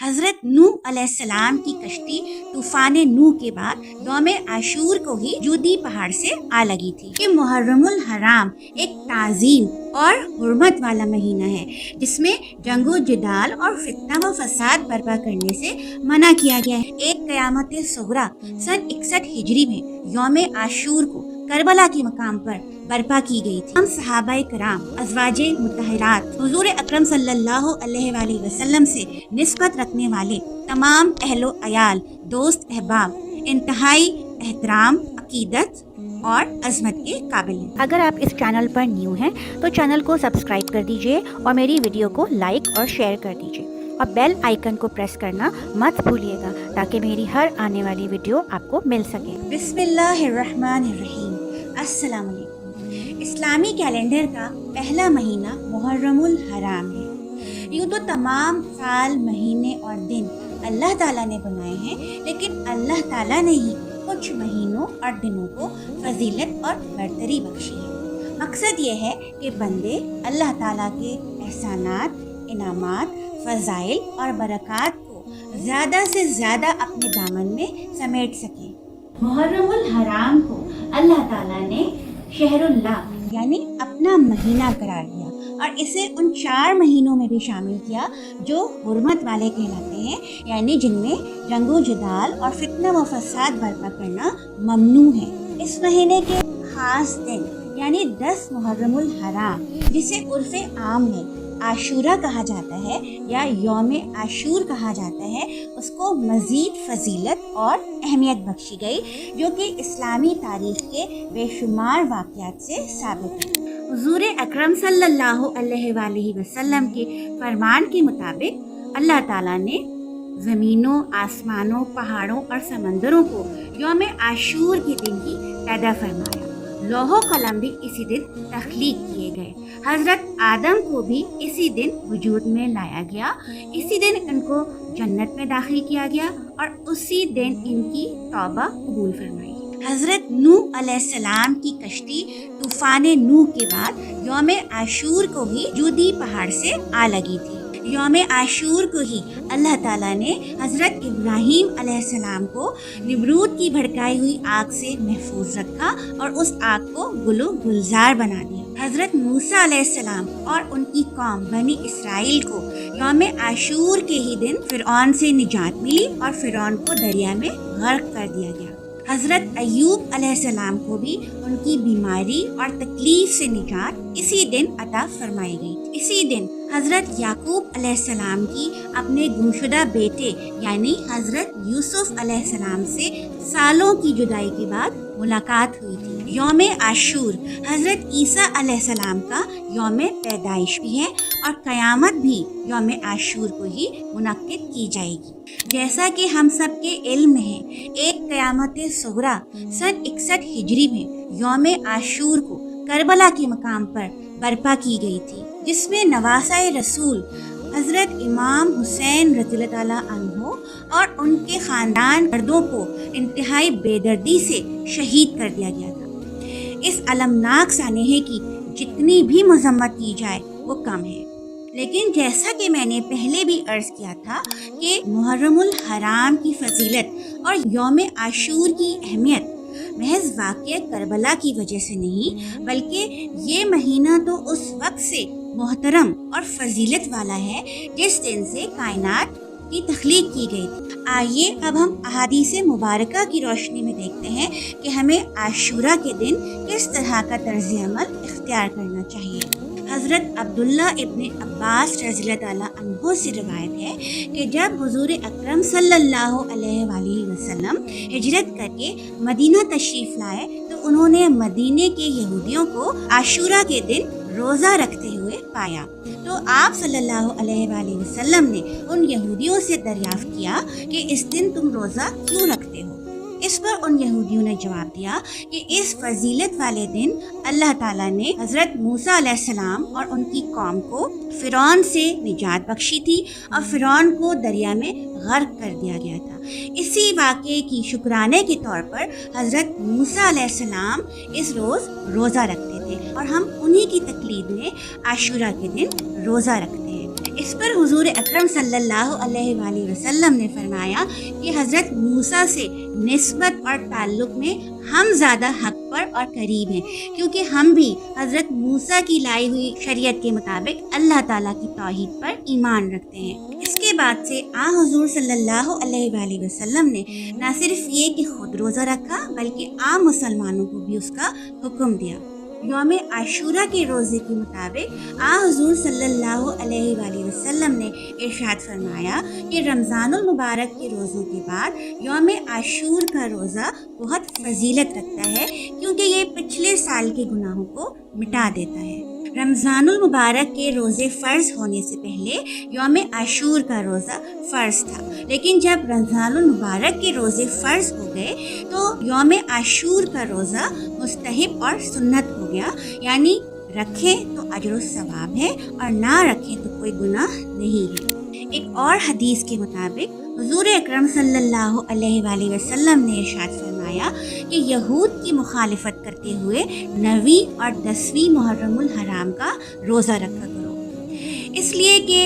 حضرت نوح علیہ السلام کی کشتی طوفان نوح کے بعد یوم عاشور کو ہی جودی پہاڑ سے آ لگی تھی۔ یہ محرم الحرام ایک تعظیم اور حرمت والا مہینہ ہے جس میں جنگ و جدال اور فتنہ و فساد برپا کرنے سے منع کیا گیا ہے۔ ایک قیامت صغریٰ سن 61 ہجری میں یوم عاشور کو کربلا کے مقام پر برپا کی گئی تھی۔ ہم صحابہ کرام، ازواج مطہرات، حضور اکرم صلی اللہ علیہ وآلہ وسلم سے نسبت رکھنے والے تمام اہل و عیال، دوست احباب انتہائی احترام، عقیدت اور عظمت کے قابل ہیں۔ اگر آپ اس چینل پر نیو ہیں تو چینل کو سبسکرائب کر دیجئے اور میری ویڈیو کو لائک اور شیئر کر دیجئے اور بیل آئیکن کو پریس کرنا مت بھولیے گا تاکہ میری ہر آنے والی ویڈیو آپ کو مل سکے۔ بسم اللہ الرحمن الرحیم۔ السلام علیکم۔ اسلامی کیلنڈر کا پہلا مہینہ محرم الحرام ہے۔ یوں تو تمام سال، مہینے اور دن اللہ تعالیٰ نے بنائے ہیں، لیکن اللہ تعالیٰ نے ہی کچھ مہینوں اور دنوں کو فضیلت اور برتری بخشی ہے۔ مقصد یہ ہے کہ بندے اللہ تعالیٰ کے احسانات، انعامات، فضائل اور برکات کو زیادہ سے زیادہ اپنے دامن میں سمیٹ سکیں۔ محرم الحرام کو اللہ تعالیٰ نے شہر اللہ یعنی اپنا مہینہ قرار دیا اور اسے ان 4 مہینوں میں بھی شامل کیا جو حرمت والے کہلاتے ہیں، یعنی جن میں جنگ و جدال اور فتنہ و فساد برپا کرنا ممنوع ہے۔ اس مہینے کے خاص دن یعنی 10 محرم الحرام، جسے عرف عام میں عاشورہ کہا جاتا ہے یا یوم عاشور کہا جاتا ہے، اس کو مزید فضیلت اور اہمیت بخشی گئی، جو کہ اسلامی تاریخ کے بے شمار واقعات سے ثابت ہے۔ حضور اکرم صلی اللہ علیہ وآلہ وسلم کے فرمان کے مطابق اللہ تعالیٰ نے زمینوں، آسمانوں، پہاڑوں اور سمندروں کو یوم عاشور کے دن ہی پیدا فرمایا۔ لوح و قلم بھی اسی دن تخلیق کیے گئے۔ حضرت آدم کو بھی اسی دن وجود میں لایا گیا، اسی دن ان کو جنت میں داخل کیا گیا اور اسی دن ان کی توبہ قبول فرمائی۔ حضرت نوح علیہ السلام کی کشتی طوفان نوح کے بعد یوم عاشور کو ہی جودی پہاڑ سے آ لگی تھی۔ یوم عاشور کو ہی اللہ تعالیٰ نے حضرت ابراہیم علیہ السلام کو نمرود کی بھڑکائی ہوئی آگ سے محفوظ رکھا اور اس آگ کو گل و گلزار بنا دیا۔ حضرت موسیٰ علیہ السلام اور ان کی قوم بنی اسرائیل کو یوم عاشور کے ہی دن فرعون سے نجات ملی اور فرعون کو دریا میں غرق کر دیا گیا۔ حضرت ایوب علیہ السلام کو بھی ان کی بیماری اور تکلیف سے نجات اسی دن عطا فرمائی گئی۔ اسی دن حضرت یعقوب علیہ السلام کی اپنے گمشدہ بیٹے یعنی حضرت یوسف علیہ السلام سے سالوں کی جدائی کے بعد ملاقات ہوئی تھی۔ یوم عاشور حضرت عیسیٰ علیہ السلام کا یوم پیدائش بھی ہے اور قیامت بھی یوم عاشور کو ہی منعقد کی جائے گی۔ جیسا کہ ہم سب کے علم میں ہے، ایک قیامت صغریٰ سن 61 ہجری میں یوم عاشور کو کربلا کے مقام پر برپا کی گئی تھی، جس میں نواسۂ رسول حضرت امام حسین رضی اللہ تعالیٰ عنہ اور ان کے خاندان مردوں کو انتہائی بے دردی سے شہید کر دیا گیا تھا۔ اس المناک سانحے کی جتنی بھی مذمت کی جائے وہ کم ہے، لیکن جیسا کہ میں نے پہلے بھی عرض کیا تھا کہ محرم الحرام کی فضیلت اور یوم عاشور کی اہمیت محض واقعہ کربلا کی وجہ سے نہیں، بلکہ یہ مہینہ تو اس وقت سے محترم اور فضیلت والا ہے جس دن سے کائنات کی تخلیق کی گئی تھی۔ آئیے اب ہم احادیث مبارکہ کی روشنی میں دیکھتے ہیں کہ ہمیں عاشورہ کے دن کس طرح کا طرز عمل اختیار کرنا چاہیے۔ حضرت عبداللہ ابن عباس رضی اللہ تعالیٰ عنہ سے روایت ہے کہ جب حضور اکرم صلی اللہ علیہ وآلہ وسلم ہجرت کر کے مدینہ تشریف لائے تو انہوں نے مدینے کے یہودیوں کو عاشورہ کے دن روزہ رکھتے ہوئے پایا، تو آپ صلی اللہ علیہ وآلہ وسلم نے ان یہودیوں سے دریافت کیا کہ اس دن تم روزہ کیوں رکھتے ہو؟ اس پر ان یہودیوں نے جواب دیا کہ اس فضیلت والے دن اللہ تعالیٰ نے حضرت موسیٰ علیہ السلام اور ان کی قوم کو فرعون سے نجات بخشی تھی اور فرعون کو دریا میں غرق کر دیا گیا تھا۔ اسی واقعے کی شکرانے کے طور پر حضرت موسیٰ علیہ السلام اس روز روزہ رکھتے تھے اور ہم انہی کی تقلید میں عاشورہ کے دن روزہ رکھتے ہیں۔ اس پر حضور اکرم صلی اللہ علیہ وآلہ وسلم نے فرمایا کہ حضرت موسیٰ سے نسبت اور تعلق میں ہم زیادہ حق پر اور قریب ہیں، کیونکہ ہم بھی حضرت موسیٰ کی لائی ہوئی شریعت کے مطابق اللہ تعالیٰ کی توحید پر ایمان رکھتے ہیں۔ اس کے بعد سے حضور صلی اللہ علیہ وآلہ وسلم نے نہ صرف یہ کہ خود روزہ رکھا بلکہ عام مسلمانوں کو بھی اس کا حکم دیا۔ یوم عاشورہ کے روزے کے مطابق حضور صلی اللہ علیہ وآلہ وسلم نے ارشاد فرمایا کہ رمضان المبارک کے روزوں کے بعد یوم عاشور کا روزہ بہت فضیلت رکھتا ہے، کیونکہ یہ پچھلے سال کے گناہوں کو مٹا دیتا ہے۔ رمضان المبارک کے روزے فرض ہونے سے پہلے یوم عاشور کا روزہ فرض تھا، لیکن جب رمضان المبارک کے روزے فرض ہو گئے تو یوم عاشور کا روزہ مستحب اور سنت ہو گیا، یعنی رکھیں تو اجر و ثواب ہے اور نہ رکھیں تو کوئی گناہ نہیں ہے۔ ایک اور حدیث کے مطابق حضور اکرم صلی اللہ علیہ وآلہ وسلم نے ارشاد فرمایا کہ یہود کی مخالفت کرتے ہوئے 9ویں اور 10ویں محرم الحرام کا روزہ رکھا کرو، اس لیے کہ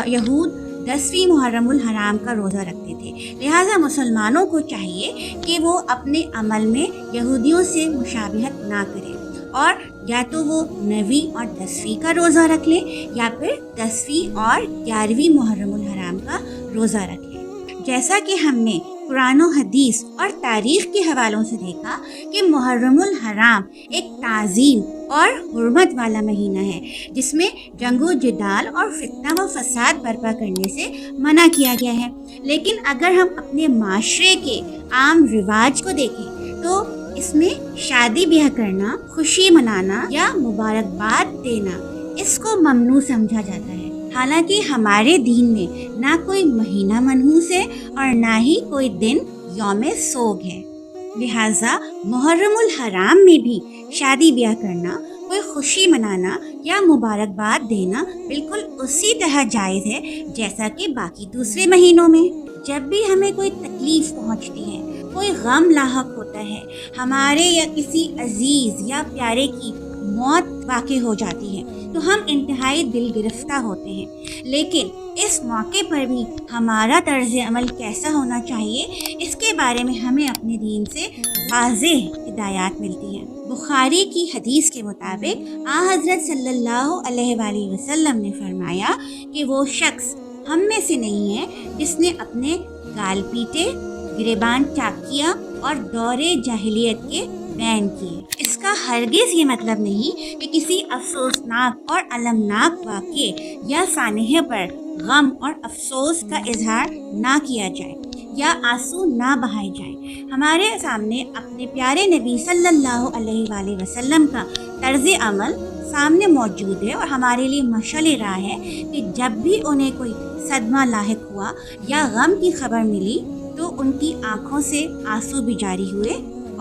یہود 10ویں محرم الحرام کا روزہ رکھتے تھے، لہٰذا مسلمانوں کو چاہیے کہ وہ اپنے عمل میں یہودیوں سے مشابہت نہ کریں، اور یا تو وہ 9ویں اور 10ویں کا روزہ رکھ لیں یا پھر 10ویں اور 11ویں محرم الحرام کا روزہ رکھ لیں۔ جیسا کہ ہم نے قرآن و حدیث اور تاریخ کے حوالوں سے دیکھا کہ محرم الحرام ایک تعظیم اور حرمت والا مہینہ ہے، جس میں جنگ و جدال اور فتنہ و فساد برپا کرنے سے منع کیا گیا ہے، لیکن اگر ہم اپنے معاشرے کے عام رواج کو دیکھیں تو اس میں شادی بیاہ کرنا، خوشی منانا یا مبارکباد دینا اس کو ممنوع سمجھا جاتا ہے، حالانکہ ہمارے دین میں نہ کوئی مہینہ منحوس ہے اور نہ ہی کوئی دن یوم سوگ ہے۔ لہٰذا محرم الحرام میں بھی شادی بیاہ کرنا، کوئی خوشی منانا یا مبارکباد دینا بالکل اسی طرح جائز ہے جیسا کہ باقی دوسرے مہینوں میں۔ جب بھی ہمیں کوئی تکلیف پہنچتی ہے، کوئی غم لاحق ہوتا ہے، ہمارے یا کسی عزیز یا پیارے کی موت واقع ہو جاتی ہے، تو ہم انتہائی دل گرفتہ ہوتے ہیں، لیکن اس موقع پر بھی ہمارا طرز عمل کیسا ہونا چاہیے، اس کے بارے میں ہمیں اپنے دین سے واضح ہدایات ملتی ہیں۔ بخاری کی حدیث کے مطابق حضرت صلی اللہ علیہ وآلہ وسلم نے فرمایا کہ وہ شخص ہم میں سے نہیں ہے جس نے اپنے گال پیٹے، گریبان چاک کیا اور دور جاہلیت کے بین کیے۔ اس کا ہرگز یہ مطلب نہیں کہ کسی افسوسناک اور المناک واقعے یا سانحے پر غم اور افسوس کا اظہار نہ کیا جائے یا آنسو نہ بہائے جائیں۔ ہمارے سامنے اپنے پیارے نبی صلی اللہ علیہ وآلہ وسلم کا طرز عمل سامنے موجود ہے، اور ہمارے لیے مشعل راہ ہے کہ جب بھی انہیں کوئی صدمہ لاحق ہوا یا غم کی خبر ملی تو ان کی آنکھوں سے آنسو بھی جاری ہوئے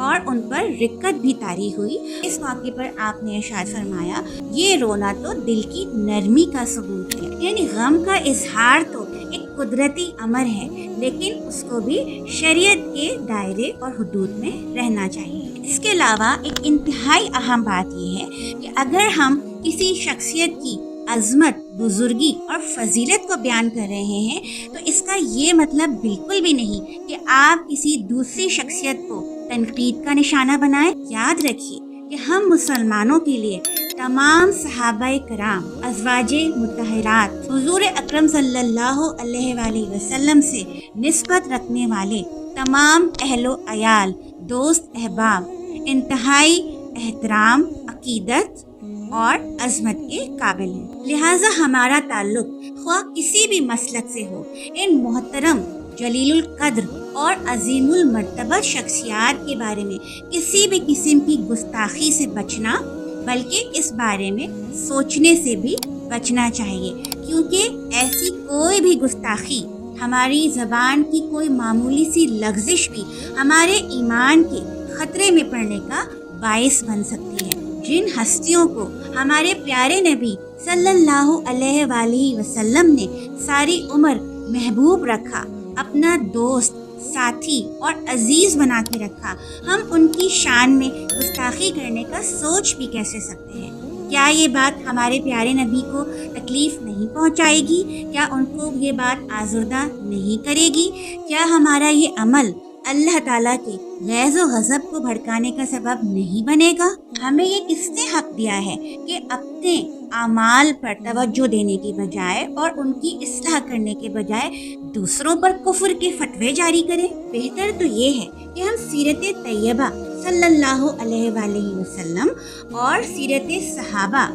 اور ان پر رقت بھی طاری ہوئی۔ اس موقع پر آپ نے ارشاد فرمایا، یہ رونا تو دل کی نرمی کا ثبوت ہے، یعنی غم کا اظہار تو ایک قدرتی امر ہے، لیکن اس کو بھی شریعت کے دائرے اور حدود میں رہنا چاہیے۔ اس کے علاوہ ایک انتہائی اہم بات یہ ہے کہ اگر ہم کسی شخصیت کی عظمت، بزرگی اور فضیلت کو بیان کر رہے ہیں تو اس کا یہ مطلب بالکل بھی نہیں کہ آپ کسی دوسری شخصیت کو تنقید کا نشانہ بنائیں۔ یاد رکھیے کہ ہم مسلمانوں کے لیے تمام صحابہ کرام، ازواج مطہرات، حضور اکرم صلی اللہ علیہ وآلہ وسلم سے نسبت رکھنے والے تمام اہل و عیال، دوست احباب انتہائی احترام، عقیدت اور عظمت کے قابل ہیں۔ لہٰذا ہمارا تعلق خواہ کسی بھی مسلک سے ہو، ان محترم، جلیل القدر اور عظیم المرتبہ شخصیات کے بارے میں کسی بھی قسم کی گستاخی سے بچنا، بلکہ اس بارے میں سوچنے سے بھی بچنا چاہیے، کیونکہ ایسی کوئی بھی گستاخی، ہماری زبان کی کوئی معمولی سی لغزش بھی ہمارے ایمان کے خطرے میں پڑنے کا باعث بن سکتی ہے۔ جن ہستیوں کو ہمارے پیارے نبی صلی اللہ علیہ وآلہ وسلم نے ساری عمر محبوب رکھا، اپنا دوست، ساتھی اور عزیز بنا کے رکھا، ہم ان کی شان میں گستاخی کرنے کا سوچ بھی کیسے سکتے ہیں؟ کیا یہ بات ہمارے پیارے نبی کو تکلیف نہیں پہنچائے گی؟ کیا ان کو یہ بات آزردہ نہیں کرے گی؟ کیا ہمارا یہ عمل اللہ تعالیٰ کے غیظ و غضب کو بھڑکانے کا سبب نہیں بنے گا؟ ہمیں یہ کس نے حق دیا ہے کہ اپنے اعمال پر توجہ دینے کی بجائے اور ان کی اصلاح کرنے کے بجائے دوسروں پر کفر کے فتوے جاری کریں؟ بہتر تو یہ ہے کہ ہم سیرت طیبہ صلی اللہ علیہ وآلہ وسلم اور سیرت صحابہ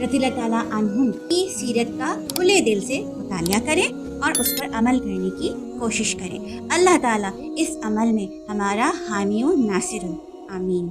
رضی اللہ تعالیٰ عنہم کی سیرت کا کھلے دل سے مطالعہ کریں اور اس پر عمل کرنے کی کوشش کریں۔ اللہ تعالیٰ اس عمل میں ہمارا حامی و ناصر ہو، آمین۔